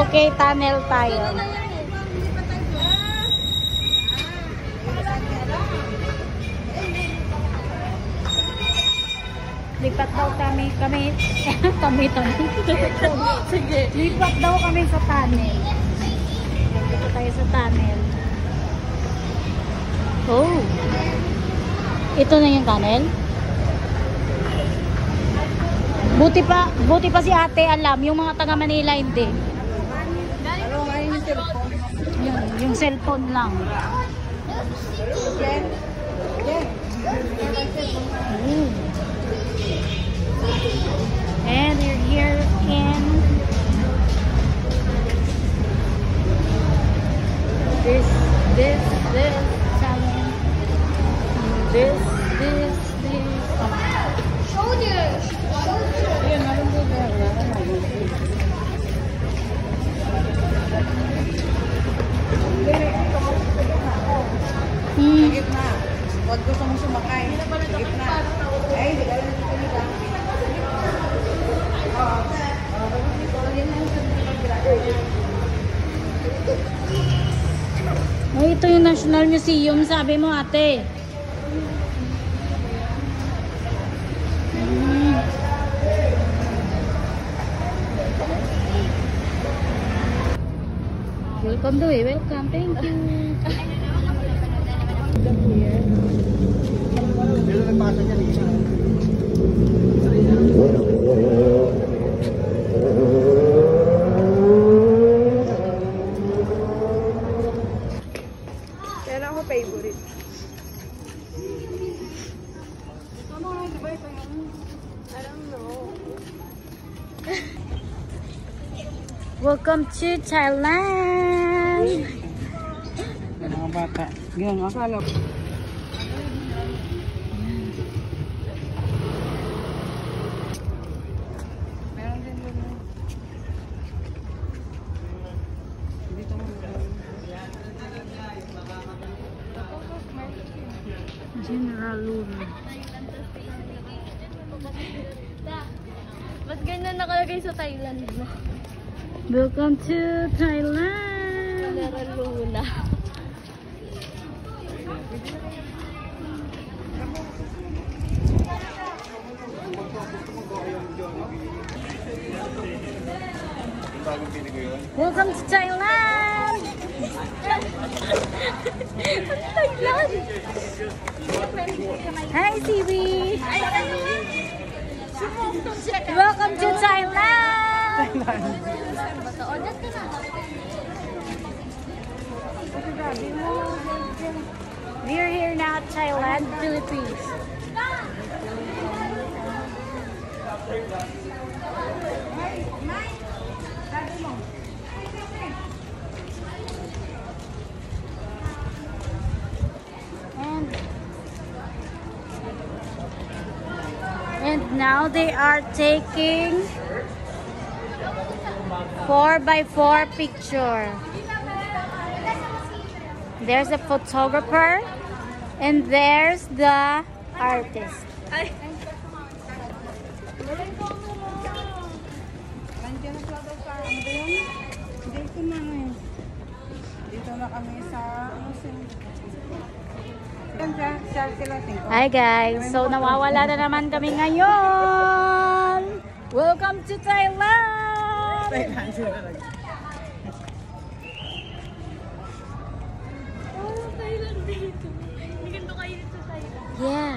Okay, tunnel tayo. Lipat daw kami. Sige. Lipat daw kami sa tunnel. Dito tayo sa tunnel. Oh. Ito na yung tunnel. Buti pa si ate alam, yung mga taga Manila hindi. Yung cellphone lang. And we're here in this salon. This. Shoulders. Gitna. Huwag gusto mong sumakay. Gitna. Ay, hindi ka lang nagpilitan. Oh, ito yung National Museum, sabi mo ate. Welcome to it. Welcome. Thank you. Yan ako favorite. I don't know. Welcome to Thailand. Mga bata. Ganyan, akala ko. Meron din doon. Dito mo. General Luna. Mas ganyan nakalagay sa Thailand mo. Welcome to Thailand. General Luna. Welcome to Thailand. Thailand! Hi, Sibi. Welcome to Thailand. We're here now at Thailand, Philippines. And now they are taking 4x4 picture. There's a photographer and there's the artist. Dito na kami sa Hi guys, so nawawala na naman kami ngayon. Welcome to Thailand. Oh, Thailand dito. Hindi ganito kayo sa Thailand. Yeah.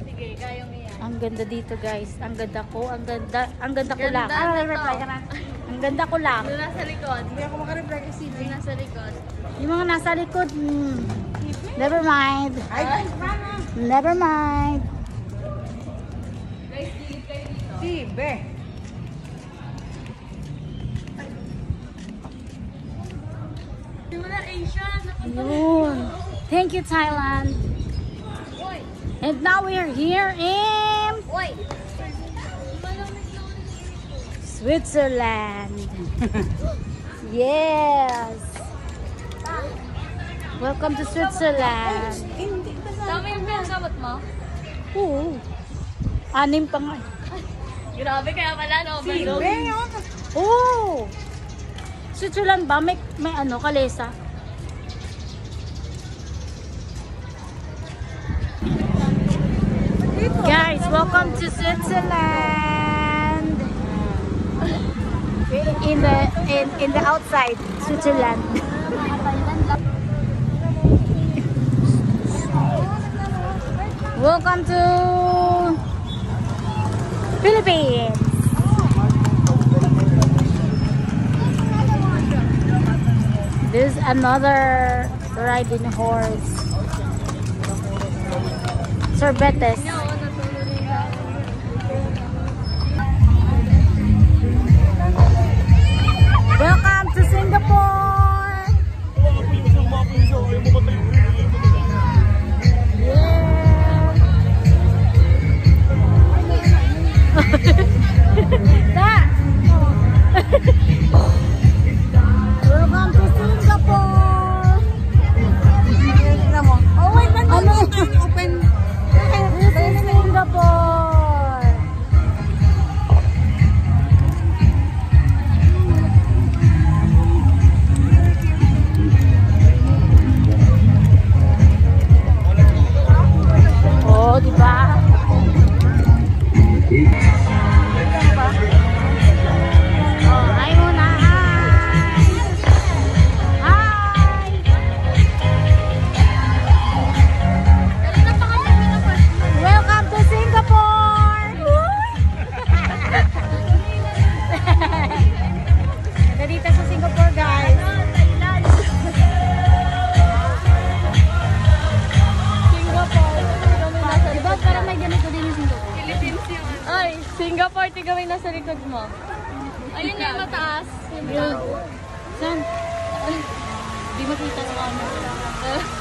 Sige, kaya mo yan. Ang ganda dito guys. Ang ganda ko. Ang ganda ko lang. Ganda na reply to. ka na. Ang ganda ko lang. Doon nasa likod. Hindi ako makareply kasi Doon nasa likod. Yung mga nasa likod, never mind. Never mind. Guys, gilid kayo dito. Sibe. Hindi mo na Asian. Yun. Thank you, Thailand. Oy! And now we're here in Oy! Switzerland. Yes. Welcome to Switzerland. Tama yung pinagamot mo? Oo. 6 pa nga. Grabe, kaya pala, no? Silve, Oo. Switzerland ba? May ano, kalesa? Guys, welcome to Switzerland. In the outside, Switzerland. Welcome to Philippines. This is another riding horse. Sorbetes. Welcome to Singapore. Yeah. Welcome to Singapore. tingnan mo. Oh, wait, Ano? open. This is Singapore. Oh, di ba? Oh, hi muna. Hi. Hi. Welcome to Singapore. Dito sa Singapore, guys. Diba parang may ganito din yung Singapore? Philippines yun. Ay, Singapore, tigawin na sa likod mo. Ayun yung mataas. Yun. Saan? Di makita sa camera.